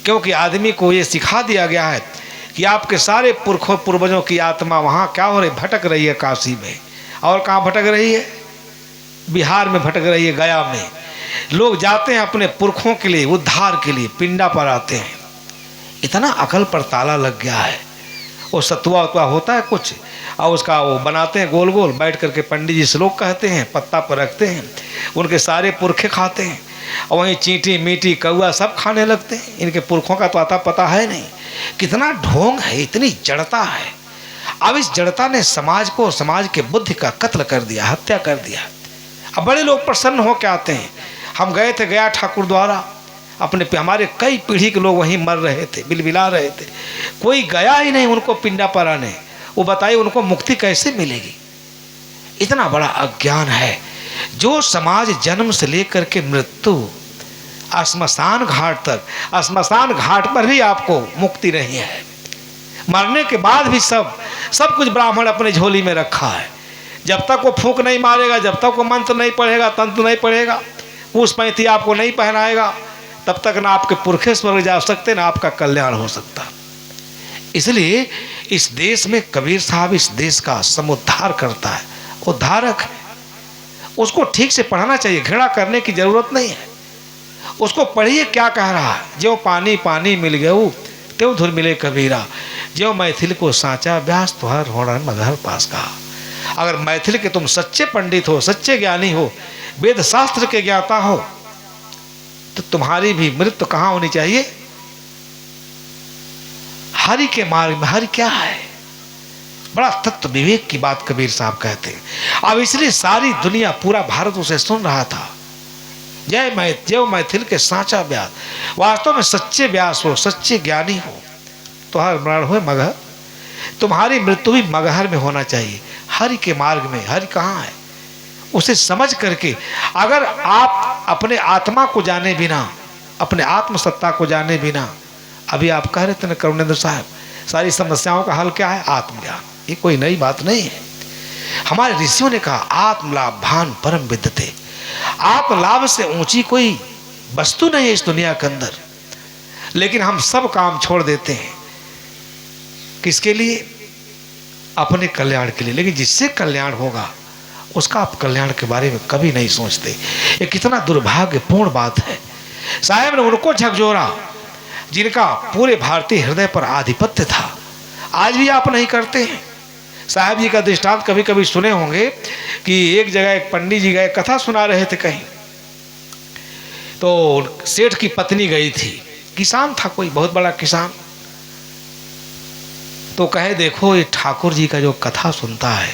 क्योंकि आदमी को ये सिखा दिया गया है कि आपके सारे पुरखों पूर्वजों की आत्मा वहाँ क्या हो रही, भटक रही है काशी में। और कहाँ भटक रही है? बिहार में भटक रही है, गया में। लोग जाते हैं अपने पुरखों के लिए, उद्धार के लिए, पिंडा पर आते हैं। इतना अकल पर ताला लग गया है। वो सतुआ उतुआ होता है कुछ, और उसका वो बनाते हैं गोल गोल, बैठ करके पंडित जी श्लोक कहते हैं, पत्ता पर रखते हैं, उनके सारे पुरखे खाते हैं, और वहीं चींटी मीटी कौआ सब खाने लगते हैं। इनके पुरखों का तो आता पता है नहीं। कितना ढोंग है, इतनी जड़ता है। अब इस जड़ता ने समाज को, समाज के बुद्धि का कत्ल कर दिया, हत्या कर दिया। अब बड़े लोग प्रसन्न हो के आते हैं। हम गए थे गया ठाकुर द्वारा, अपने हमारे कई पीढ़ी के लोग वहीं मर रहे थे, बिलबिला रहे थे, कोई गया ही नहीं उनको पिंडा पर आने। वो बताइए उनको मुक्ति कैसे मिलेगी? इतना बड़ा अज्ञान है। जो समाज जन्म से लेकर के मृत्यु, श्मशान घाट तक, श्मशान घाट पर भी आपको मुक्ति नहीं है। मरने के बाद भी सब कुछ ब्राह्मण अपने झोली में रखा है। जब तक वो फूंक नहीं मारेगा, जब तक वो मंत्र नहीं पढ़ेगा, तंत्र नहीं पढ़ेगा, उस पैंती आपको नहीं पहनाएगा, तब तक ना आपके पुरखे स्वर्ग जा सकते, ना आपका कल्याण हो सकता। इसलिए इस देश में कबीर साहब इस देश का समुद्धार करता है, उद्धारक है। उसको ठीक से पढ़ाना चाहिए, घृणा करने की जरूरत नहीं है। उसको पढ़िए क्या कह रहा है। जो पानी पानी मिल गयो त्यों धुर मिले कबीरा, जो मैथिल को साचा व्यास तुहर होना मगहर पास कहा। अगर मैथिल के तुम सच्चे पंडित हो, सच्चे ज्ञानी हो, वेद शास्त्र के ज्ञाता हो, तो तुम्हारी भी मृत्यु कहाँ होनी चाहिए? हरि के मार्ग में। हरि क्या है? बड़ा तत्व विवेक की बात कबीर साहब कहते हैं। अब इसलिए सारी दुनिया, पूरा भारत उसे सुन रहा था। जय मैथिल के साचा व्यास, वास्तव में सच्चे व्यास हो, सच्चे ज्ञानी हो, तो हर मरण हो मगहर, तुम्हारी मृत्यु भी मगहर में होना चाहिए, हरि के मार्ग में। हरि कहाँ है उसे समझ करके। अगर आप अपने आत्मा को जाने बिना, अपने आत्मसत्ता को जाने बिना, अभी आप कह रहे थे ना करुणेंद्र साहब, सारी समस्याओं का हल क्या है? आत्मज्ञान। ये कोई नई बात नहीं है। हमारे ऋषियों ने कहा आत्मलाभ भान परम विद्यते। आत्मलाभ से ऊंची कोई वस्तु नहीं है इस दुनिया के अंदर। लेकिन हम सब काम छोड़ देते हैं, किसके लिए? अपने कल्याण के लिए। लेकिन जिससे कल्याण होगा उसका आप कल्याण के बारे में कभी नहीं सोचते। ये कितना दुर्भाग्यपूर्ण बात है। साहब ने उनको झकझोरा जिनका पूरे भारतीय हृदय पर आधिपत्य था। आज भी आप नहीं करते हैं। साहब जी का दृष्टांत कभी कभी सुने होंगे कि एक जगह एक पंडित जी गए, कथा सुना रहे थे कहीं, तो सेठ की पत्नी गई थी, किसान था कोई बहुत बड़ा किसान, तो कहे देखो ये ठाकुर जी का जो कथा सुनता है,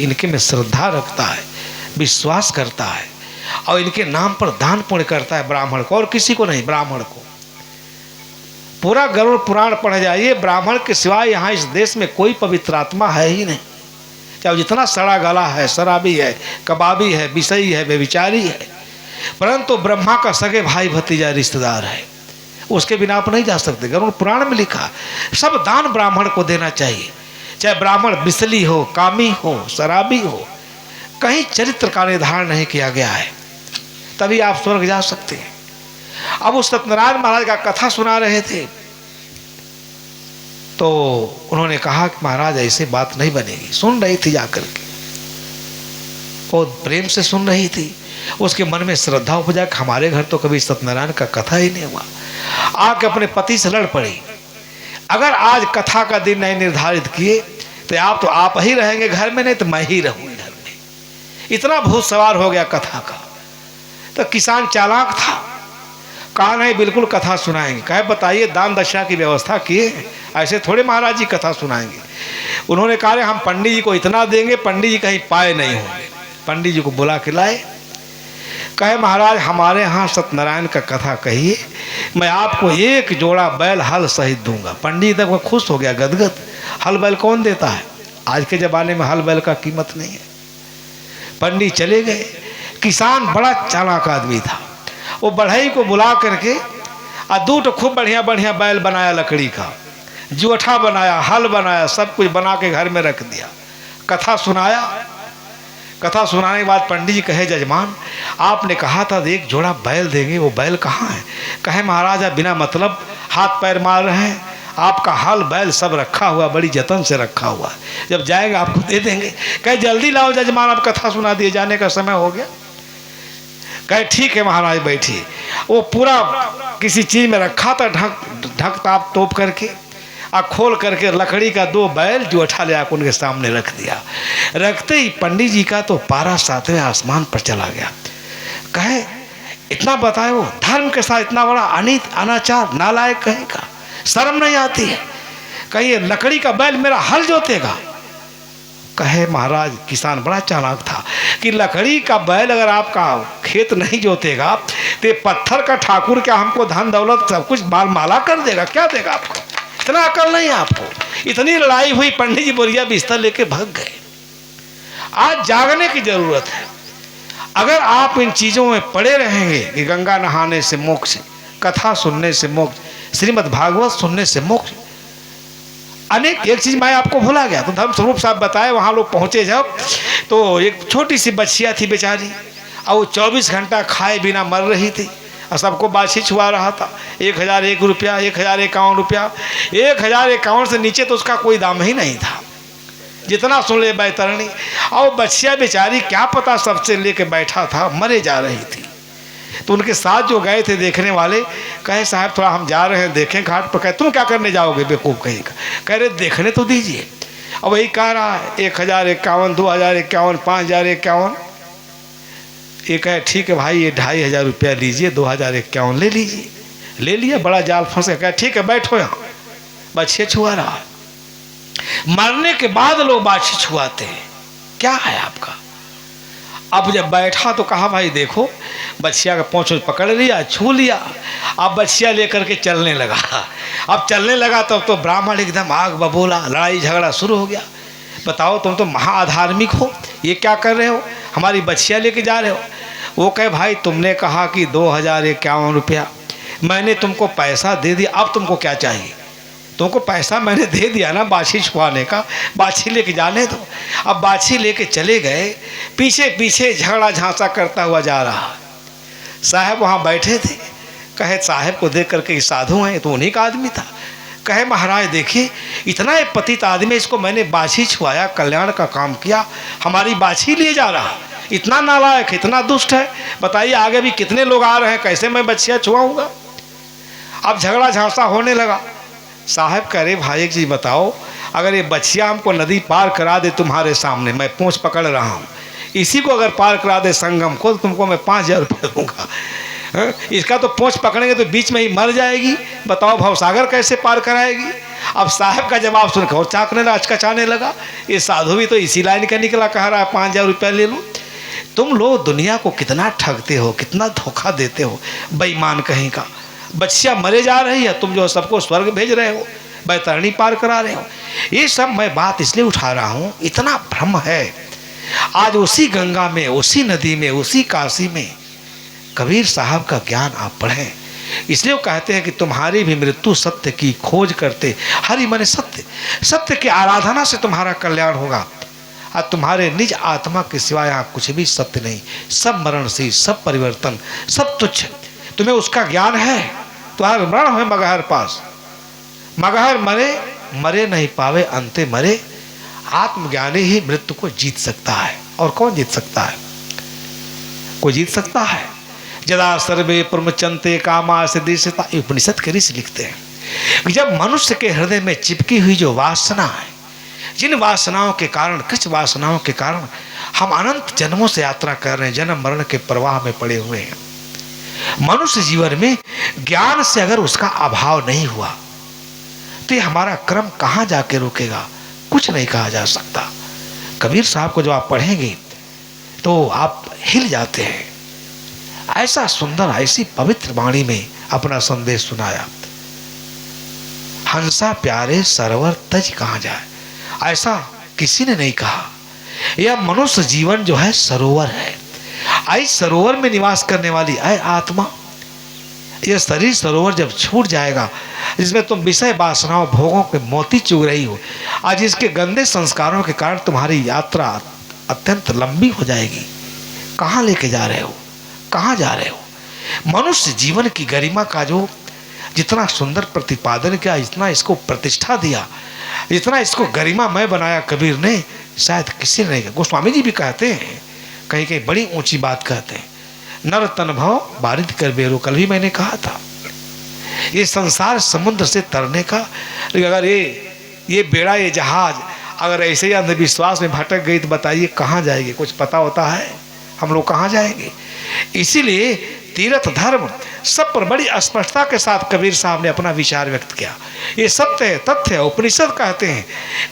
इनके में श्रद्धा रखता है, विश्वास करता है, और इनके नाम पर दान पुण्य करता है ब्राह्मण को, और किसी को नहीं, ब्राह्मण को। पूरा गरुड़ पुराण पढ़ जाइए, ब्राह्मण के सिवाय यहाँ इस देश में कोई पवित्र आत्मा है ही नहीं। चाहे जितना सड़ा गला है, शराबी है, कबाबी है, विषयी है, व्यभिचारी है, परंतु ब्रह्मा का सगे भाई भतीजा रिश्तेदार है, उसके बिना आप नहीं जा सकते। गरुड़ पुराण में लिखा सब दान ब्राह्मण को देना चाहिए। चाहे ब्राह्मण बिसली हो, कामी हो, शराबी हो, कहीं चरित्र का निर्धारण नहीं किया गया है, तभी आप स्वर्ग जा सकते हैं। अब उस सत्यनारायण महाराज का कथा सुना रहे थे, तो उन्होंने कहा कि महाराज ऐसे बात नहीं बनेगी। सुन रही थी जाकर के, वो प्रेम से सुन रही थी, उसके मन में श्रद्धा उपजा कि हमारे घर तो कभी सत्यनारायण का कथा ही नहीं हुआ। आके अपने पति से लड़ पड़ी, अगर आज कथा का दिन नहीं निर्धारित किए तो आप ही रहेंगे घर में, नहीं तो मैं ही रहूंगी घर में। इतना भूत सवार हो गया कथा का। तो किसान चालाक था, कहा नहीं बिल्कुल कथा सुनाएंगे। कहे बताइए दान दशा की व्यवस्था किए, ऐसे थोड़े महाराज जी कथा सुनाएंगे। उन्होंने कहा हम पंडित जी को इतना देंगे, पंडित जी कहीं पाए नहीं होंगे। पंडित जी को बुला के लाए, कहे महाराज हमारे यहाँ सत्यनारायण का कथा कहिए, मैं आपको एक जोड़ा बैल हल सहित दूंगा। पंडित तक वो खुश हो गया, गदगद। हल बैल कौन देता है? आज के ज़माने में हल बैल का कीमत नहीं है। पंडित चले गए। किसान बड़ा चालाक आदमी था, वो बढ़ई को बुला करके दूट खूब बढ़िया बढ़िया बैल बनाया, लकड़ी का जुअठा बनाया, हल बनाया, सब कुछ बना के घर में रख दिया। कथा सुनाया। कथा सुनाने के बाद पंडित जी कहे जजमान आपने कहा था एक जोड़ा बैल देंगे, वो बैल कहाँ है? कहे महाराज बिना मतलब हाथ पैर मार रहे हैं, आपका हल बैल सब रखा हुआ, बड़ी जतन से रखा हुआ, जब जाएगा आपको दे देंगे। कहे जल्दी लाओ जजमान, आप कथा सुना दिए, जाने का समय हो गया। कहे ठीक है महाराज बैठिए। वो पूरा किसी चीज में रखा था, ढक ताप तोप करके और खोल करके लकड़ी का 2 बैल जो उठा ले आकर उनके सामने रख दिया। रखते ही पंडित जी का तो पारा 7वें आसमान पर चला गया। कहे इतना बताए वो धर्म के साथ इतना बड़ा अनित अनाचार, नालायक कहेगा, शर्म नहीं आती है। कहिए लकड़ी का बैल मेरा हल जोतेगा। कहे महाराज किसान बड़ा चालाक था कि लकड़ी का बैल अगर आपका खेत नहीं जोतेगा तो पत्थर का ठाकुर क्या हमको धन दौलत सब कुछ माल माला कर देगा, क्या देगा आपको? इतना अकल नहीं आपको। इतनी लड़ाई हुई, पंडित जी बोरिया बिस्तर लेके भाग गए। आज जागने की जरूरत है। अगर आप इन चीजों में पड़े रहेंगे कि गंगा नहाने से मोक्ष, कथा सुनने से मोक्ष, श्रीमद् भागवत सुनने से मोक्ष, अनेक। एक चीज मैं आपको भूला गया, तो धर्म स्वरूप साहब बताए, वहां लोग पहुंचे जब तो एक छोटी सी बच्चिया थी बेचारी, और वो 24 घंटा खाए बिना मर रही थी और सबको बाछी छुआ रहा था। 1001 रुपया, 1051 रुपया, 1051 से नीचे तो उसका कोई दाम ही नहीं था, जितना सुन ले बैतरणी। और बच्चिया बेचारी क्या पता सबसे लेके बैठा था, मरे जा रही थी। तो उनके साथ जो गए थे देखने वाले कहे साहब थोड़ा हम जा रहे हैं देखें घाट पर। कहे तुम क्या करने जाओगे बेवकूफ़ कहीं का? कह रहे देखने तो दीजिए। अब वही कह रहा है 1051, 2051, 5051। ये कहे ठीक है भाई, ये 2500 रुपया लीजिए, 2051 ले लीजिए। ले लिया, बड़ा जाल फंस गया। कहे ठीक है बैठो यहाँ। बच्चे छुआ रहा है। मरने के बाद लोग बाछी छुआते हैं, क्या है आपका? अब जब बैठा तो कहा भाई देखो, बच्चिया का पोंछ पकड़ लिया, छू लिया। अब बच्चिया लेकर के चलने लगा। अब चलने लगा तब तो ब्राह्मण एकदम आग बबूला, लड़ाई झगड़ा शुरू हो गया। बताओ तुम तो महाअधार्मिक हो, ये क्या कर रहे हो, हमारी बच्चिया लेके जा रहे हो? वो कहे भाई तुमने कहा कि 2051 रुपया, मैंने तुमको पैसा दे दिया, अब तुमको क्या चाहिए? तुमको पैसा मैंने दे दिया ना बाछी छुपाने का, बाछी लेके जाने दो। अब बाछी लेके चले गए, पीछे पीछे झगड़ा झांसा करता हुआ जा रहा। साहब वहाँ बैठे थे। कहे साहब को देख करके साधु हैं, तो उन्हीं का आदमी था। कहे महाराज देखिए इतना एक पतित आदमी, इसको मैंने बाछी छुआया, कल्याण का काम किया, हमारी बाछी लिए जा रहा। इतना नालायक, इतना दुष्ट है। बताइए आगे भी कितने लोग आ रहे हैं, कैसे मैं बच्चियाँ छुआऊँगा? अब झगड़ा झांसा होने लगा। साहब कह रहे भाई एक चीज़ बताओ, अगर ये बच्चिया हमको नदी पार करा दे तुम्हारे सामने, मैं पूंछ पकड़ रहा हूँ, इसी को अगर पार करा दे संगम को, तो तुमको मैं 5000 रुपये दूँगा। इसका तो पूंछ पकड़ेंगे तो बीच में ही मर जाएगी। बताओ भवसागर कैसे पार कराएगी? अब साहब का जवाब सुनकर और चाकने लगा, अचकचाने लगा। ये साधु भी तो इसी लाइन का निकला, कह रहा है 5000 रुपया ले लो। तुम लोग दुनिया को कितना ठगते हो, कितना धोखा देते हो, बेईमान कहीं का। बच्चियाँ मरे जा रही है, तुम जो सबको स्वर्ग भेज रहे हो, बैतरणी पार करा रहे हो। ये सब मैं बात इसलिए उठा रहा हूँ, इतना भ्रम है। आज उसी गंगा में, उसी नदी में, उसी काशी में कबीर साहब का ज्ञान आप पढ़ें। इसलिए वो कहते हैं कि तुम्हारी भी मृत्यु सत्य की खोज करते, हरि माने सत्य, सत्य की आराधना से तुम्हारा कल्याण होगा। और तुम्हारे निज आत्मा के सिवाय यहाँ कुछ भी सत्य नहीं, सब मरणशील, सब परिवर्तन, सब तुच्छ। तुम्हें उसका ज्ञान है? तुम्हारा मरण है मगहर पास, मगहर मरे मरे नहीं पावे अंते मरे। आत्मज्ञानी ही मृत्यु को जीत सकता है, और कौन जीत सकता है? कोई जीत सकता है? जदा सर्वे प्रमुचंते कामा सिद्धिस्ता, उपनिषद के ऋषि लिखते हैं। जब मनुष्य के हृदय में चिपकी हुई जो वासना है, जिन वासनाओं के कारण, कुछ वासनाओं के कारण हम अनंत जन्मों से यात्रा कर रहे हैं, जन्म मरण के प्रवाह में पड़े हुए हैं। मनुष्य जीवन में ज्ञान से अगर उसका अभाव नहीं हुआ तो ये हमारा क्रम कहाँ जाके रुकेगा, कुछ नहीं कहा जा सकता। कबीर साहब को जो आप पढ़ेंगे तो आप हिल जाते हैं। ऐसा सुंदर, ऐसी पवित्र वाणी में अपना संदेश सुनाया। हंसा प्यारे सरोवर तज कहाँ जाए, ऐसा किसी ने नहीं कहा। यह मनुष्य जीवन जो है सरोवर है। आई सरोवर में निवास करने वाली ऐ आत्मा, यह शरीर सरोवर जब छूट जाएगा, जिसमें तुम विषय वासनाओं भोगों के मोती चुग रही हो, आज इसके गंदे संस्कारों के कारण तुम्हारी यात्रा अत्यंत लंबी हो जाएगी। कहाँ लेके जा रहे हो, कहाँ जा रहे हो? मनुष्य जीवन की गरिमा का जो जितना सुंदर प्रतिपादन किया, इतना इसको प्रतिष्ठा दिया, जितना इसको गरिमामय बनाया कबीर ने, शायद किसी ने नहीं। गोस्वामी जी भी कहते हैं, कहीं कहीं बड़ी ऊंची बात कहते हैं, नर तन भव बारिद कर बेरो। कल भी मैंने कहा था, ये संसार समुद्र से तरने का, अगर ये बेड़ा, ये जहाज अगर ऐसे ही अंधविश्वास में भटक गई तो बताइए कहाँ जाएगी? कुछ पता होता है हम लोग कहाँ जाएंगे? इसीलिए तीर्थ धर्म सब पर बड़ी स्पष्टता के साथ कबीर साहब ने अपना विचार व्यक्त किया। ये सत्य है, तथ्य है। उपनिषद कहते हैं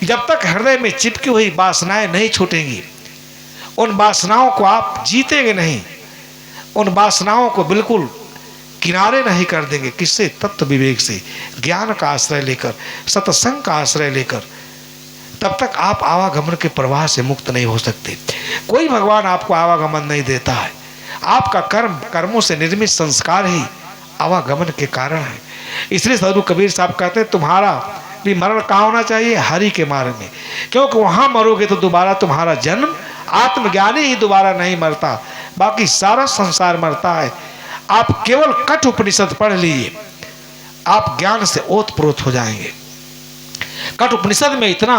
जब तक हृदय में चिपकी हुई वासनाएं नहीं छूटेंगी, उन वासनाओं को आप जीतेंगे नहीं, उन वासनाओं को बिल्कुल किनारे नहीं कर देंगे। किससे? तत्व विवेक से, ज्ञान का आश्रय लेकर, सत्संग का आश्रय लेकर, तब तक आप आवागमन के प्रवाह से मुक्त नहीं हो सकते। कोई भगवान आपको आवागमन नहीं देता है। आपका कर्मों से निर्मित संस्कार ही आवागमन के कारण है। इसलिए साधु कबीर साहब कहते हैं तुम्हारा भी मरण कहाँ होना चाहिए? हरि के मार्ग में, क्योंकि वहाँ मरोगे तो दोबारा तुम्हारा जन्म, आत्मज्ञानी ही दोबारा नहीं मरता, बाकी सारा संसार मरता है। आप केवल कठ उपनिषद पढ़ लीजिए, आप ज्ञान से ओतप्रोत हो जाएंगे। कठ उपनिषद में इतना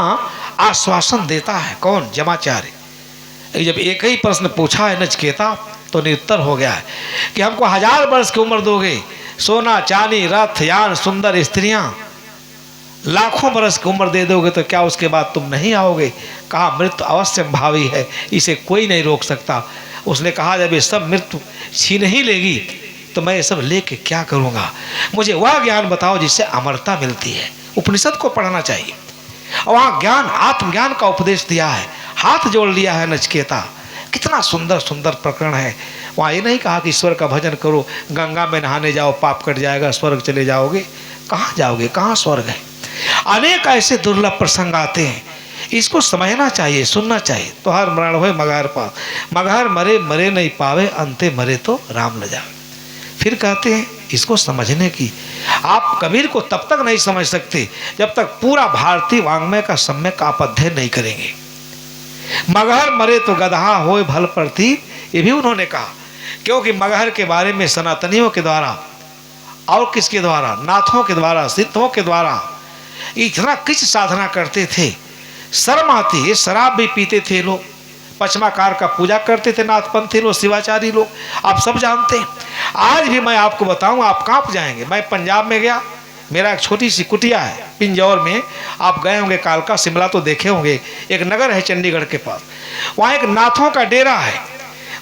आश्वासन देता है। कौन? जमाचार्य। जब एक ही प्रश्न पूछा है नचिकेता तो निरुत्तर हो गया है कि हमको 1000 वर्ष की उम्र दोगे, सोना चांदी रथ यान सुंदर स्त्रियां, लाखों वर्ष की उम्र दे दोगे तो क्या उसके बाद तुम नहीं आओगे? कहा मृत्यु अवश्य भावी है, इसे कोई नहीं रोक सकता। उसने कहा जब ये सब मृत्यु छीन ही लेगी तो मैं ये सब लेके क्या करूँगा? मुझे वह ज्ञान बताओ जिससे अमरता मिलती है। उपनिषद को पढ़ना चाहिए। और वहाँ ज्ञान, आत्मज्ञान का उपदेश दिया है, हाथ जोड़ लिया है नचिकेता। कितना सुंदर सुंदर प्रकरण है। वहाँ ये नहीं कहा कि ईश्वर का भजन करो, गंगा में नहाने जाओ, पाप कट जाएगा, स्वर्ग चले जाओगे। कहाँ जाओगे? कहाँ स्वर्ग है? अनेक ऐसे दुर्लभ प्रसंग आते हैं, इसको समझना चाहिए, सुनना चाहिए। तो हर मरण हुए मगहर पा, मगहर मरे मरे नहीं पावे, अंते मरे तो राम ल जावे। फिर कहते हैं इसको समझने की, आप कबीर को तब तक नहीं समझ सकते जब तक पूरा भारतीय वाङ्मय का सम्यक आप अध्ययन नहीं करेंगे। मगहर मरे तो गदहा होए भल प्रति, ये भी उन्होंने कहा, क्योंकि मगहर के बारे में सनातनियों के द्वारा और किसके द्वारा? नाथों के द्वारा, सिद्धों के द्वारा इतना किस साधना करते थे, शर्म आती है। शराब भी पीते थे लोग, पचमाकार का पूजा करते थे नाथपंथी लोग, शिवाचारी लोग, आप सब जानते हैं। आज भी मैं आपको बताऊं, आप कांप जाएंगे। मैं पंजाब में गया, मेरा एक छोटी सी कुटिया है पिंजौर में, आप गए होंगे, कालका शिमला तो देखे होंगे, एक नगर है चंडीगढ़ के पास, वहाँ एक नाथों का डेरा है।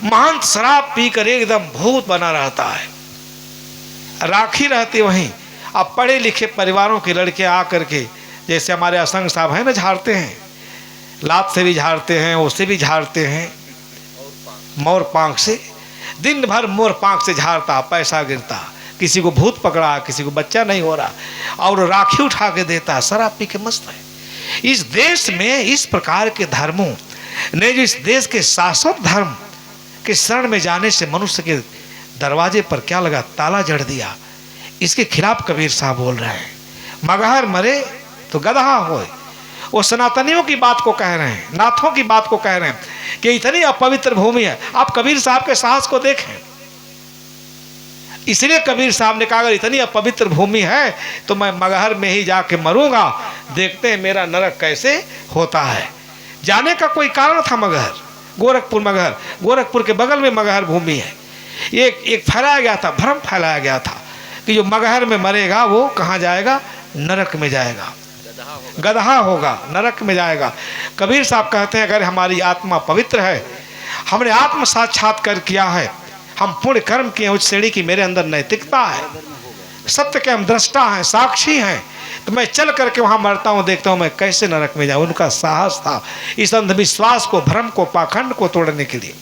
महंत शराब पीकर एकदम भूत बना रहता है, राखी रहती वहीं। अब पढ़े लिखे परिवारों के लड़के आ करके, जैसे हमारे असंग साहब हैं ना, झाड़ते हैं, लात से भी झाड़ते हैं, उससे भी झाड़ते हैं, मोर पांख से, दिन भर मोर पांख से झाड़ता, पैसा गिरता, किसी को भूत पकड़ा, किसी को बच्चा नहीं हो रहा, और राखी उठा के देता, शराब पी के मस्त है। इस देश में इस प्रकार के धर्मों ने, जो इस देश के शाश्वत धर्म के शरण में जाने से मनुष्य के दरवाजे पर क्या लगा? ताला जड़ दिया। इसके खिलाफ कबीर साहब बोल रहे हैं, मगहर मरे तो गदहा होए। वो सनातनियों की बात को कह रहे हैं, नाथों की बात को कह रहे हैं कि इतनी अपवित्र भूमि है। आप कबीर साहब के साहस को देखें। इसलिए कबीर साहब ने कहा अगर इतनी अपवित्र भूमि है तो मैं मगहर में ही जाके मरूंगा, देखते हैं मेरा नरक कैसे होता है। जाने का कोई कारण था मगहर, गोरखपुर मगहर, गोरखपुर के बगल में मगहर भूमि है। एक फैलाया गया था, भ्रम फैलाया गया था कि जो मगहर में मरेगा वो कहाँ जाएगा? नरक में जाएगा, गदहा होगा, नरक में जाएगा। कबीर साहब कहते हैं अगर हमारी आत्मा पवित्र है, हमने आत्म साक्षात्कार किया है, हम पुण्य कर्म किए उस श्रेणी की मेरे अंदर नैतिकता है, सत्य के हम दृष्टा हैं, साक्षी हैं, तो मैं चल करके वहाँ मरता हूँ, देखता हूँ मैं कैसे नरक में जाऊँ। उनका साहस था इस अंधविश्वास को, भ्रम को, पाखंड को तोड़ने के लिए।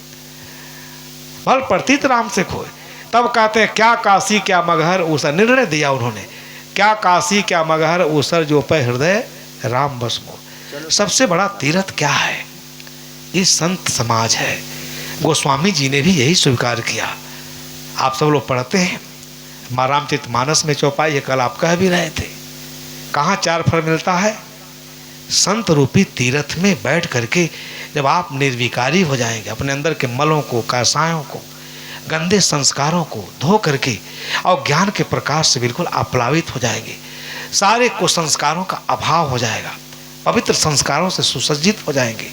भल प्रतीत राम से खोए। तब कहते हैं क्या काशी क्या मगहर ऊसर, निर्णय दिया उन्होंने, क्या काशी क्या मगहर ऊसर जो पे हृदय राम बस मोर। सबसे बड़ा तीर्थ क्या है? ये संत समाज है। गोस्वामी जी ने भी यही स्वीकार किया। आप सब लोग पढ़ते हैं माँ रामचरितमानस में चौपाई है, कल आप कह भी रहे थे, कहाँ 4 फल मिलता है? संत रूपी तीर्थ में बैठ करके जब आप निर्विकारी हो जाएंगे, अपने अंदर के मलों को, कासायों को गंदे संस्कारों को धो करके और ज्ञान के प्रकाश से बिल्कुल आप्लावित हो जाएंगे। सारे कुसंस्कारों का अभाव हो जाएगा, पवित्र संस्कारों से सुसज्जित हो जाएंगे।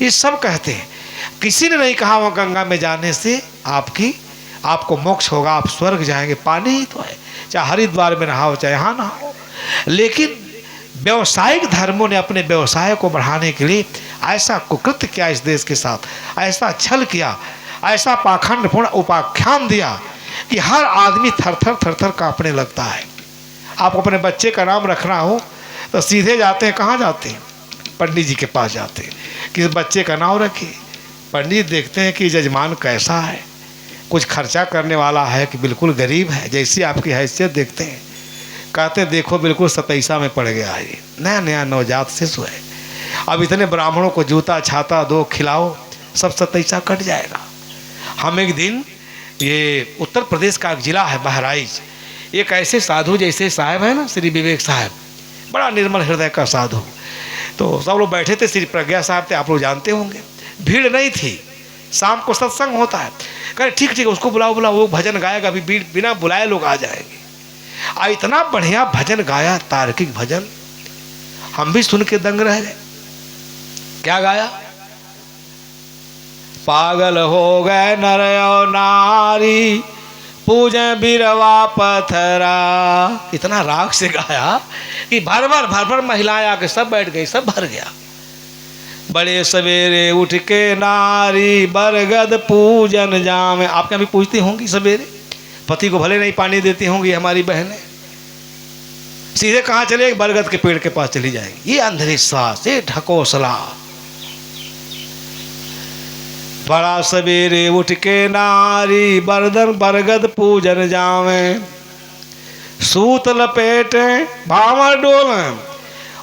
ये सब कहते हैं। किसी ने नहीं कहा वह गंगा में जाने से आपको मोक्ष होगा, आप स्वर्ग जाएंगे। पानी ही तो है, चाहे हरिद्वार में नहाओ चाहे यहाँ नहाओ। लेकिन व्यवसायिक धर्मों ने अपने व्यवसाय को बढ़ाने के लिए ऐसा कुकृत्य किया इस देश के साथ, ऐसा छल किया, ऐसा पाखंडपूर्ण उपाख्यान दिया कि हर आदमी थर थर कांपने लगता है। आप अपने बच्चे का नाम रखना हो तो सीधे जाते हैं, कहाँ जाते हैं? पंडित जी के पास जाते हैं कि इस बच्चे का नाम रखिए। पंडित देखते हैं कि जजमान कैसा है, कुछ खर्चा करने वाला है कि बिल्कुल गरीब है, जैसी आपकी हैसियत देखते हैं। कहते देखो बिल्कुल सतैसा में पड़ गया है, ये नया नया नवजात शिशु है, अब इतने ब्राह्मणों को जूता छाता दो खिलाओ, सब सतैसा कट जाएगा। हम एक दिन, ये उत्तर प्रदेश का एक जिला है बहराइच, एक ऐसे साधु जैसे साहब है ना, श्री विवेक साहब, बड़ा निर्मल हृदय का साधु। तो सब लोग बैठे थे, श्री प्रज्ञा साहब थे, आप लोग जानते होंगे। भीड़ नहीं थी, शाम को सत्संग होता है। कहे ठीक ठीक उसको बुलाओ, वो भजन गाएगा, अभी बिना बुलाए लोग आ जाएंगे। इतना बढ़िया भजन गाया, तार्किक भजन, हम भी सुन के दंग रह गए। क्या गाया? पागल हो गए नर और नारी, पूजे बिरवा पथरा। इतना राग से गाया कि भर भर महिलाएं आके सब बैठ गई, सब भर गया। बड़े सवेरे उठ के नारी, बरगद पूजन जामे। आपके यहाँ भी पूजती होंगी सवेरे, पति को भले नहीं पानी देती होंगी हमारी बहनें, सीधे कहाँ चले? बरगद के पेड़ के पास चली जाएंगी। ये अंधविश्वास, ये ढकोसला। बड़ा सवेरे उठ के नारी, बरगद पूजन जावे, सूत लपेटे भावर डोलें,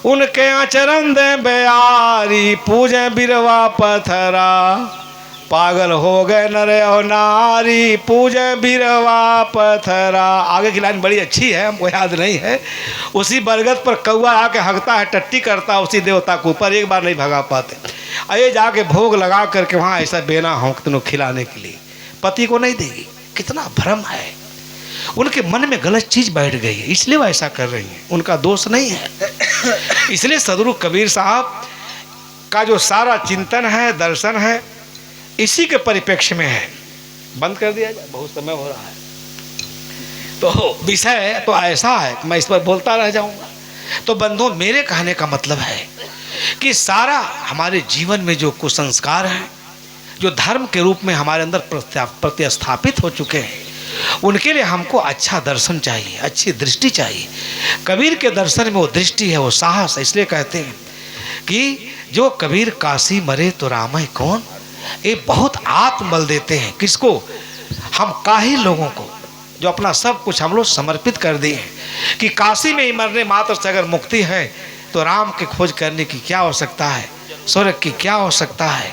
उनके आचरण दे बयारी, पूजे बिरवा पथरा। पागल हो गए नर और नारी, पूजे बिरवा पथरा। आगे की लाइन बड़ी अच्छी है, हमको याद नहीं है। उसी बरगद पर कौआ आके हगता है, टट्टी करता उसी देवता के ऊपर, एक बार नहीं भगा पाते। अये जाके भोग लगा करके वहाँ ऐसा बेना होंकते नो खिलाने के लिए, पति को नहीं देगी। कितना भ्रम है, उनके मन में गलत चीज बैठ गई है, इसलिए वो ऐसा कर रही है, उनका दोष नहीं है। इसलिए सदगुरु कबीर साहब का जो सारा चिंतन है, दर्शन है, इसी के परिप्रेक्ष्य में है। बंद कर दिया जाए, बहुत समय हो रहा है। तो विषय तो ऐसा है, मैं इस पर बोलता रह जाऊंगा। तो बंधु, मेरे कहने का मतलब है कि सारा हमारे जीवन में जो कुसंस्कार हैं, जो धर्म के रूप में हमारे अंदर प्रतिस्थापित हो चुके हैं, उनके लिए हमको अच्छा दर्शन चाहिए, अच्छी दृष्टि चाहिए। कबीर के दर्शन में वो दृष्टि है, वो साहस है। इसलिए कहते हैं कि जो कबीर काशी मरे तो राम है कौन। ये बहुत आत्मबल देते हैं। किसको? हम काहिल लोगों को, जो अपना सब कुछ हम लोग समर्पित कर दिए हैं कि काशी में ही मरने मात्र से अगर मुक्ति है तो राम की खोज करने की क्या आवश्यकता है, स्वर्ग की क्या आवश्यकता है।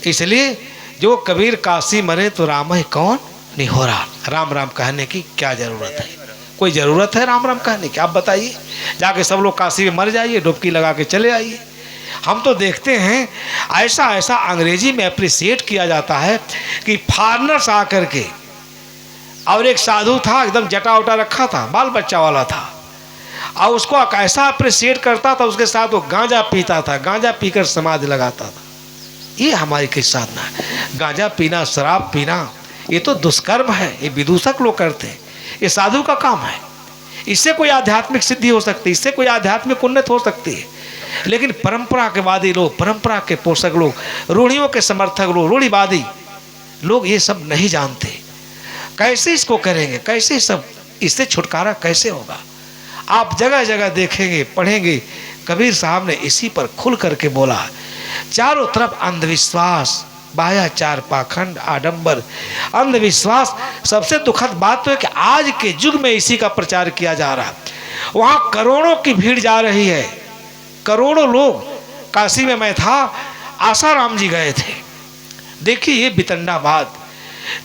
इसलिए जो कबीर काशी मरे तो राम है कौन नहीं हो रहा, राम राम कहने की क्या जरूरत है? कोई ज़रूरत है राम राम कहने की? आप बताइए। जाके सब लोग काशी में मर जाइए, डुबकी लगा के चले आइए। हम तो देखते हैं ऐसा ऐसा अंग्रेजी में अप्रिसिएट किया जाता है कि फॉरेनर्स आकर के, और एक साधु था एकदम जटा उटा रखा था, बाल बच्चा वाला था, और उसको कैसा अप्रिसिएट करता था, उसके साथ वो गांजा पीता था, गांजा पीकर समाधि लगाता था। ये हमारी किस साधना है? गांजा पीना, शराब पीना, ये तो दुष्कर्म है, ये विदूषक लोग करते हैं, ये साधु का काम है। इससे कोई आध्यात्मिक सिद्धि हो सकती है, इससे कोई आध्यात्मिक उन्नति हो सकती है। लेकिन परंपरा के वादी लोग, परंपरा के पोषक लोग, रूढ़ियों के समर्थक लोग, रूढ़िवादी लोग ये सब नहीं जानते। कैसे इसको करेंगे? कैसे सब इससे छुटकारा कैसे होगा? आप जगह जगह देखेंगे, पढ़ेंगे, कबीर साहब ने इसी पर खुल करके बोला। चारों तरफ अंधविश्वास, बाह्याचार, पाखंड, आडंबर, अंधविश्वास। सबसे दुखद बात तो है कि आज के युग में इसी का प्रचार किया जा रहा है। वहाँ करोड़ों की भीड़ जा रही है, करोड़ों लोग। काशी में मैं था, आसाराम जी गए थे। देखिए ये बितंडाबाद।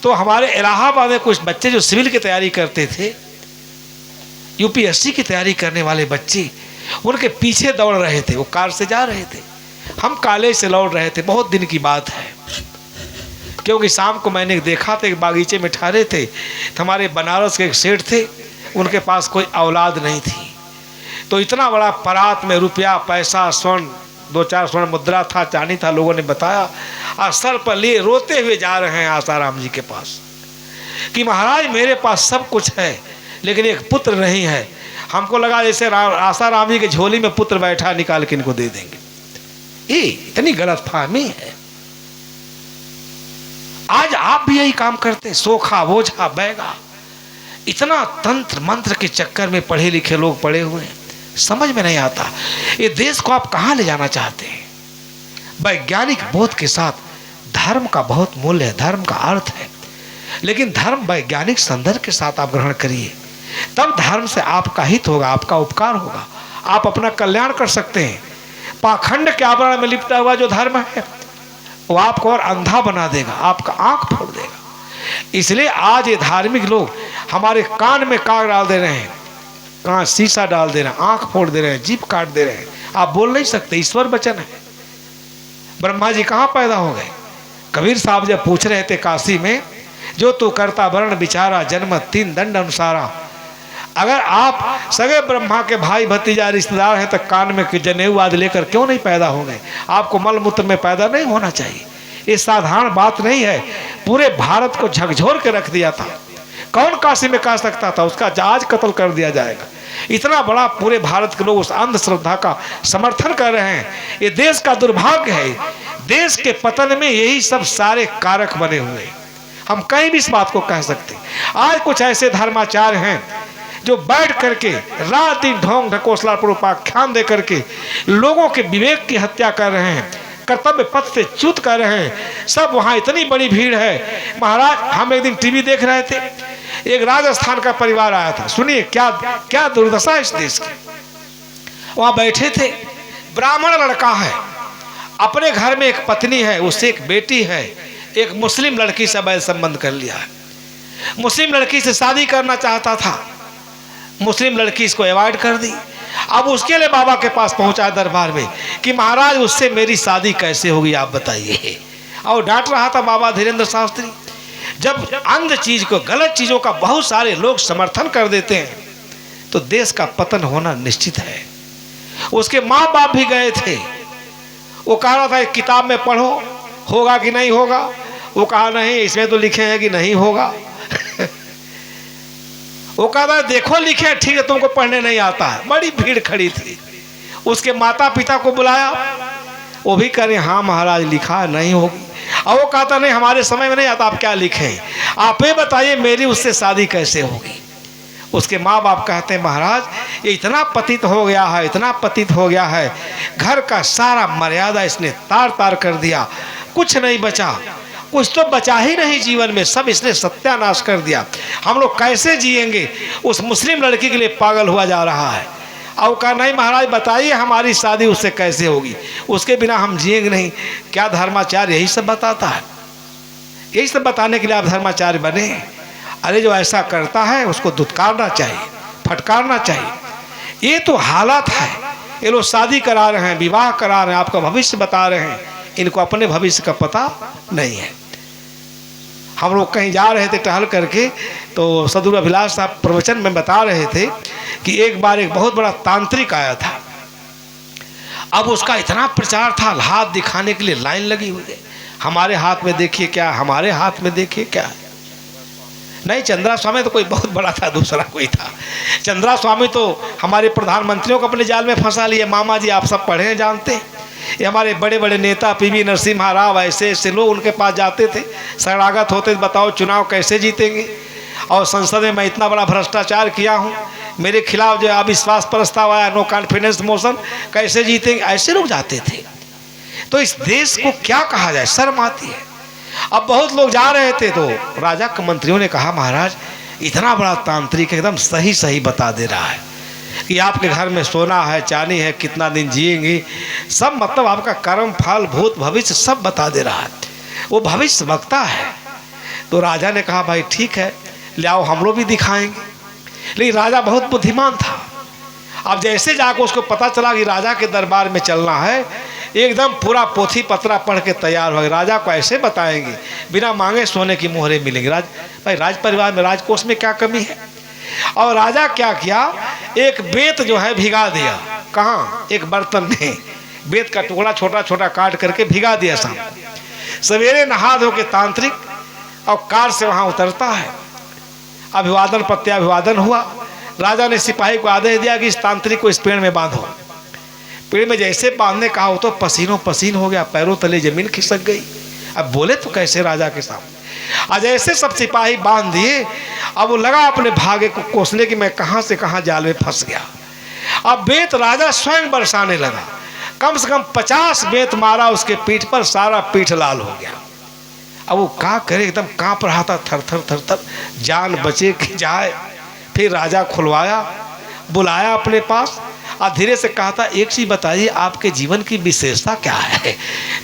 तो हमारे इलाहाबाद में कुछ बच्चे जो सिविल की तैयारी करते थे, यूपीएससी की तैयारी करने वाले बच्चे, उनके पीछे दौड़ रहे थे। वो कार से जा रहे थे, हम कॉलेज से लौट रहे थे, बहुत दिन की बात है। क्योंकि शाम को मैंने देखा था, एक बागीचे में ठहरे थे, तो हमारे बनारस के एक सेठ थे, उनके पास कोई औलाद नहीं थी, तो इतना बड़ा परात में रुपया पैसा स्वर्ण 2-4 स्वर्ण मुद्रा था, चांदी था, लोगों ने बताया, और सर पर लिए रोते हुए जा रहे हैं आसाराम जी के पास कि महाराज मेरे पास सब कुछ है लेकिन एक पुत्र नहीं है। हमको लगा जैसे आसाराम जी के झोली में पुत्र बैठा, निकाल के इनको दे देंगे। ये इतनी गलत फहमी है। आज आप भी यही काम करते हैं, सोखा बोझा बैगा। इतना तंत्र मंत्र के चक्कर में पढ़े लिखे लोग पड़े हुए हैं, समझ में नहीं आता ये देश को आप कहाँ ले जाना चाहते हैं। वैज्ञानिक बोध के साथ धर्म का बहुत मूल्य है, धर्म का अर्थ है, लेकिन धर्म वैज्ञानिक संदर्भ के साथ आप ग्रहण करिए, तब धर्म से आपका हित होगा, आपका उपकार होगा, आप अपना कल्याण कर सकते हैं। पाखंड के आवरण में लिपटा हुआ जो धर्म है वो आपको और अंधा बना देगा, आपका आंख फोड़ देगा। इसलिए आज ये धार्मिक लोग हमारे कान में काग डाल दे रहे हैं, कान शीशा डाल दे रहे हैं, आंख फोड़ दे रहे हैं, जीभ काट दे रहे हैं। आप बोल नहीं सकते, ईश्वर वचन है। ब्रह्मा जी कहाँ पैदा हो गए? कबीर साहब जब पूछ रहे थे काशी में, जो तू करता वर्ण बिचारा जन्म 3 दंड अनुसारा। अगर आप सगे ब्रह्मा के भाई भतीजा रिश्तेदार हैं तो कान में जनेऊ आदि लेकर क्यों नहीं पैदा हो गए? आपको मल मूत्र में पैदा नहीं होना चाहिए। ये साधारण बात नहीं है, पूरे भारत को झकझोर के रख दिया था। कौन काशी में कह सकता था? उसका जहाज कत्ल कर दिया जाएगा। इतना बड़ा पूरे भारत के लोग उस अंधश्रद्धा का समर्थन कर रहे हैं। ये देश का दुर्भाग्य है। देश के पतन में यही सब सारे कारक बने हुए हैं। हम कहीं भी इस बात को कह सकते। आज कुछ ऐसे धर्माचार्य हैं जो बैठ करके रात दिन ढोंग ढकोसला पर उपाख्यान दे करके लोगों के विवेक की हत्या कर रहे हैं, कर्तव्य पथ से च्युत कर रहे हैं। सब वहाँ इतनी बड़ी भीड़ है। महाराज हम एक दिन टीवी देख रहे थे, एक राजस्थान का परिवार आया था। सुनिए क्या क्या दुर्दशा है इस देश की। वहाँ बैठे थे, ब्राह्मण लड़का है, अपने घर में एक पत्नी है, उससे एक बेटी है, एक मुस्लिम लड़की से बैल संबंध कर लिया है। मुस्लिम लड़की से शादी करना चाहता था, मुस्लिम लड़की इसको अवॉइड कर दी। अब उसके लिए बाबा के पास पहुंचा दरबार में कि महाराज उससे मेरी शादी कैसे होगी आप बताइए। और डांट रहा था बाबा धीरेन्द्र शास्त्री। जब अंध चीज को, गलत चीजों का बहुत सारे लोग समर्थन कर देते हैं तो देश का पतन होना निश्चित है। उसके माँ बाप भी गए थे, वो कह रहा था एक किताब में पढ़ो, होगा कि नहीं होगा। वो कहा नहीं, इसमें तो लिखे हैं कि नहीं होगा। वो कहा देखो लिखे, ठीक है, तुमको पढ़ने नहीं आता है। बड़ी भीड़ खड़ी थी। उसके माता पिता को बुलाया, वो भी कह रहे हाँ महाराज लिखा है, नहीं होगी। और वो कहता नहीं हमारे समय में नहीं आता, आप क्या लिखें, आप ये बताइए मेरी उससे शादी कैसे होगी। उसके माँ बाप कहते हैं महाराज ये इतना पतित हो गया है, इतना पतित हो गया है, घर का सारा मर्यादा इसने तार तार कर दिया, कुछ नहीं बचा, कुछ तो बचा ही नहीं जीवन में, सब इसने सत्यानाश कर दिया। हम लोग कैसे जिएंगे? उस मुस्लिम लड़की के लिए पागल हुआ जा रहा है। और कहा नहीं महाराज बताइए हमारी शादी उससे कैसे होगी, उसके बिना हम जिएंगे नहीं। क्या धर्माचार्य यही सब बताता है? यही सब बताने के लिए आप धर्माचार्य बने? अरे जो ऐसा करता है उसको धुतकारना चाहिए, फटकारना चाहिए। ये तो हालात है। ये लोग शादी करा रहे हैं, विवाह करा रहे हैं, आपका भविष्य बता रहे हैं, इनको अपने भविष्य का पता नहीं है। हम लोग कहीं जा रहे थे टहल करके, तो सदगुरु अभिलाष साहब प्रवचन में बता रहे थे कि एक बार एक बहुत बड़ा तांत्रिक आया था। अब उसका इतना प्रचार था, हाथ दिखाने के लिए लाइन लगी हुई है। हमारे हाथ में देखिए क्या, हमारे हाथ में देखिए क्या। नहीं, चंद्रा स्वामी तो कोई बहुत बड़ा था, दूसरा कोई था। चंद्रा स्वामी तो हमारे प्रधानमंत्रियों को अपने जाल में फंसा लिए। मामा जी आप सब पढ़े हैं, जानते हैं। ये हमारे बड़े बड़े नेता पीवी नरसिम्हा राव, ऐसे ऐसे लोग उनके पास जाते थे, शरणागत होते, बताओ चुनाव कैसे जीतेंगे, और संसद में मैं इतना बड़ा भ्रष्टाचार किया हूँ, मेरे खिलाफ जो अविश्वास प्रस्ताव आया, नो कॉन्फिडेंस मोशन, कैसे जीतेंगे, ऐसे लोग जाते थे। तो इस देश को क्या कहा जाए, शर्म आती है। अब बहुत लोग जा रहे थे तो राजा के मंत्रियों ने कहा महाराज इतना बड़ा तांत्रिक एकदम सही सही बता दे रहा है कि आपके घर में सोना है, चांदी है, कितना दिन जिएंगे, सब मतलब आपका कर्म फल भूत भविष्य सब बता दे रहा है। वो भविष्य वक्ता है। तो राजा ने कहा भाई ठीक है, ले आओ, हम लोग भी दिखाएंगे। लेकिन राजा बहुत बुद्धिमान था। अब जैसे जाकर उसको पता चला कि राजा के दरबार में चलना है, एकदम पूरा पोथी पत्रा पढ़ के तैयार हो गए। राजा को ऐसे बताएंगे, बिना मांगे सोने की मोहरें मिलेंगी। भाई राज परिवार में राजकोष में क्या कमी है। और राजा क्या किया, एक बेत जो है भिगा दिया। कहाँ? एक बर्तन में बेत का टुकड़ा छोटा छोटा काट करके भिगा दिया। शाम सवेरे नहा धो के तांत्रिक और कार से वहां उतरता है। अभिवादन प्रत्याभिवादन हुआ। राजा ने सिपाही को आदेश दिया कि इस तांत्रिक को इस पेड़ में बांधो। पेड़ में जैसे बांधने कहा वो तो पसीनों पसीन हो गया, पैरों तले जमीन खिसक गई। अब बोले तो कैसे राजा के सामने। आज ऐसे सब सिपाही बांध दिए। अब वो लगा अपने भागे को कोसने की मैं कहां से कहां जाल में फंस गया। अब बेत राजा स्वयं बरसाने लगा। कम से कम 50 बेत मारा उसके पीठ पर, सारा पीठ लाल हो गया। अब वो क्या करे, एकदम कांप रहा था, थर थर थर थर, जान बचे कि जाए। फिर राजा खुलवाया, बुलाया अपने पास और धीरे से कहा था, एक चीज बताइए, आपके जीवन की विशेषता क्या है।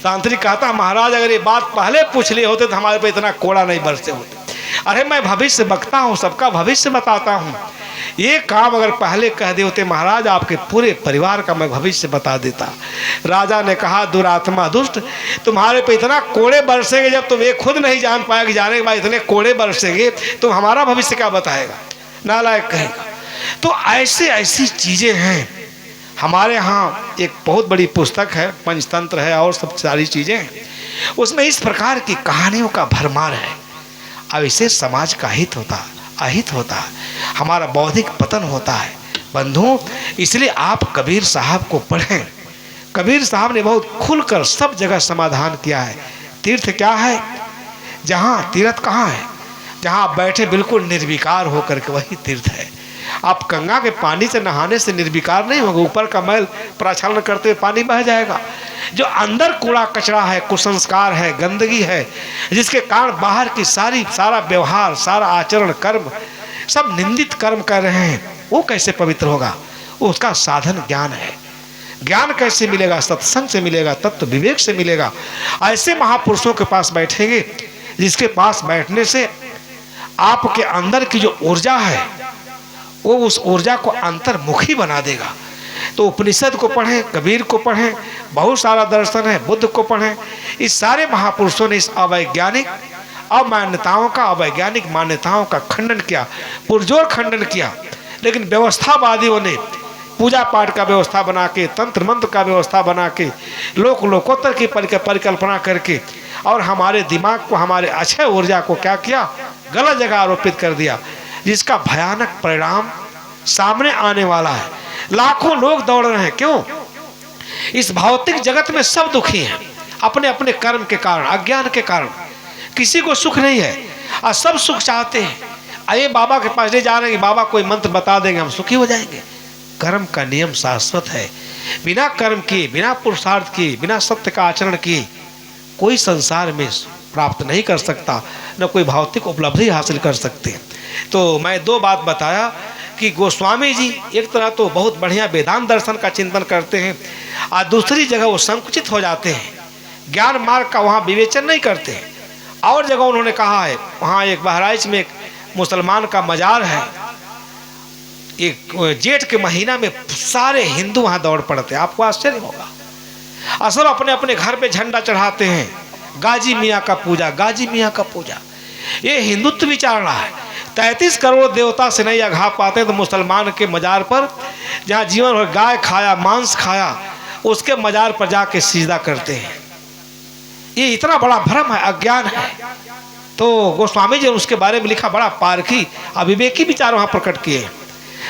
तांत्रिक कहा था, महाराज अगर ये बात पहले पूछ लिए होते तो हमारे पे इतना कोड़ा नहीं बरसे होते। अरे मैं भविष्य बकता हूँ, सबका भविष्य बताता हूँ। ये काम अगर पहले कह दे होते महाराज, आपके पूरे परिवार का मैं भविष्य बता देता। राजा ने कहा, दुरात्मा दुष्ट, तुम्हारे पे इतना कोड़े बरसेंगे, जब तुम ये खुद नहीं जान पाया कि जाने के बाद इतने कोड़े बरसेंगे, तुम हमारा भविष्य क्या बताएगा, नालायक कहेगा। तो ऐसे ऐसी चीजें हैं। हमारे यहाँ एक बहुत बड़ी पुस्तक है, पंचतंत्र है और सब सारी चीजें हैं। उसमें इस प्रकार की कहानियों का भरमार है। अब इससे समाज का हित होता, अहित होता, हमारा बौद्धिक पतन होता है। बंधु, इसलिए आप कबीर साहब को पढ़ें। कबीर साहब ने बहुत खुलकर सब जगह समाधान किया है। तीर्थ क्या है, जहाँ तीर्थ कहाँ है, जहाँ आप बैठे बिल्कुल निर्विकार होकर के, वही तीर्थ है। आप गंगा के पानी से नहाने से निर्विकार नहीं होगा, ऊपर का मैल प्रक्षालन करते हुए पानी बह जाएगा। जो अंदर कूड़ा कचरा है, कुसंस्कार है, गंदगी है, जिसके कारण बाहर की सारा व्यवहार, सारा आचरण, कर्म सब निंदित कर्म कर रहे हैं, वो कैसे पवित्र होगा। उसका साधन ज्ञान है। ज्ञान कैसे मिलेगा? सत्संग से मिलेगा, तत्व विवेक से मिलेगा। ऐसे महापुरुषों के पास बैठेंगे जिसके पास बैठने से आपके अंदर की जो ऊर्जा है वो उस ऊर्जा को अंतर्मुखी बना देगा। तो उपनिषद को पढ़ें, कबीर को पढ़ें, बहुत सारा दर्शन है, बुद्ध को पढ़ें। इस सारे महापुरुषों ने इस अवैज्ञानिक अमान्यताओं का, अवैज्ञानिक मान्यताओं का खंडन किया, पुरजोर खंडन किया। लेकिन व्यवस्थावादियों ने पूजा पाठ का व्यवस्था बना के, तंत्र मंत्र का व्यवस्था बना के, लोकोत्तर की परिकल्पना करके और हमारे दिमाग को, हमारे अक्षय ऊर्जा को क्या किया, गलत जगह आरोपित कर दिया, जिसका भयानक परिणाम सामने आने वाला है। लाखों लोग दौड़ रहे हैं। क्यों? इस भौतिक जगत में सब दुखी हैं, अपने अपने कर्म के कारण, अज्ञान के कारण। किसी को सुख नहीं है और सब सुख चाहते हैं। आइए बाबा के पास ले जा रहे हैं, बाबा कोई मंत्र बता देंगे, हम सुखी हो जाएंगे। कर्म का नियम शाश्वत है। बिना कर्म किए, बिना पुरुषार्थ किए, बिना सत्य का आचरण किए कोई संसार में प्राप्त नहीं कर सकता, न कोई भौतिक उपलब्धि हासिल कर सकते। तो मैं दो बात बताया कि गोस्वामी जी एक तरह तो बहुत बढ़िया वेदांत दर्शन का चिंतन करते हैं और दूसरी जगह वो संकुचित हो जाते हैं, ज्ञान मार्ग का वहाँ विवेचन नहीं करते हैं। और जगह उन्होंने कहा है, वहाँ एक बहराइच में एक मुसलमान का मजार है, एक जेठ के महीना में सारे हिंदू वहाँ दौड़ पड़ते हैं। आपको आश्चर्य होगा। और सब अपने अपने घर पे झंडा चढ़ाते हैं, गाजी मियाँ का पूजा, गाजी मियाँ का पूजा। ये हिंदुत्व विचारणा है। 33 करोड़ देवता से नहीं अघा पाते तो मुसलमान के मजार पर, जहाँ जीवन भर गाय खाया, मांस खाया, उसके मजार पर जाके सिजदा करते हैं। ये इतना बड़ा भ्रम है, अज्ञान है। तो गोस्वामी जी ने उसके बारे में लिखा, बड़ा पारखी अविवेकी विचार वहाँ प्रकट किए।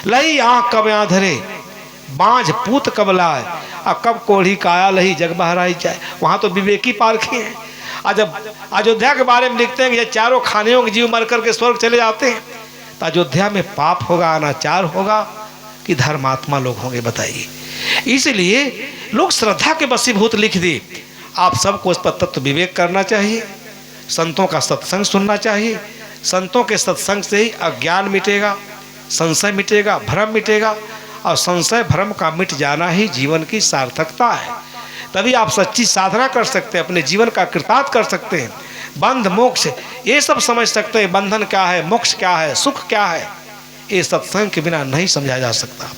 लही आँख कब आंधरे, बांझ पूत कब लाए, और कब कोढ़ी काया लही जग बहराई जाए। वहाँ तो विवेकी पारखी हैं। और जब अयोध्या के बारे में लिखते हैं कि चारों खानियों के जीव मर करके स्वर्ग चले जाते हैं, तो अयोध्या में पाप होगा, अनाचार होगा कि धर्मात्मा लोग होंगे, बताइए। इसलिए लोग श्रद्धा के वशीभूत लिख दी। आप सबको उस पर तत्व विवेक करना चाहिए, संतों का सत्संग सुनना चाहिए। संतों के सत्संग से ही अज्ञान मिटेगा, संशय मिटेगा, भ्रम मिटेगा, और संशय भ्रम का मिट जाना ही जीवन की सार्थकता है। तभी आप सच्ची साधना कर सकते हैं, अपने जीवन का कृतार्थ कर सकते हैं। बंध मोक्ष ये सब समझ सकते हैं, बंधन क्या है, मोक्ष क्या है, सुख क्या है, ये सत्संग के बिना नहीं समझा जा सकता।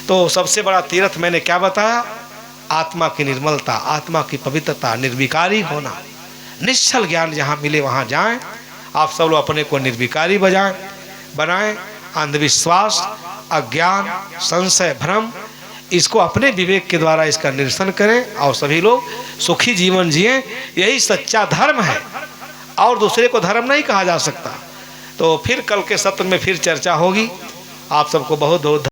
तो सबसे बड़ा तीर्थ मैंने क्या बताया, आत्मा की निर्मलता, आत्मा की पवित्रता, निर्विकारी होना, निश्चल ज्ञान जहाँ मिले वहाँ जाएं। आप सब लोग अपने को निर्विकारी बनाएं। अंधविश्वास, अज्ञान, संशय, भ्रम, इसको अपने विवेक के द्वारा इसका निरसन करें और सभी लोग सुखी जीवन जिएं। यही सच्चा धर्म है और दूसरे को धर्म नहीं कहा जा सकता। तो फिर कल के सत्र में फिर चर्चा होगी। आप सबको बहुत बहुत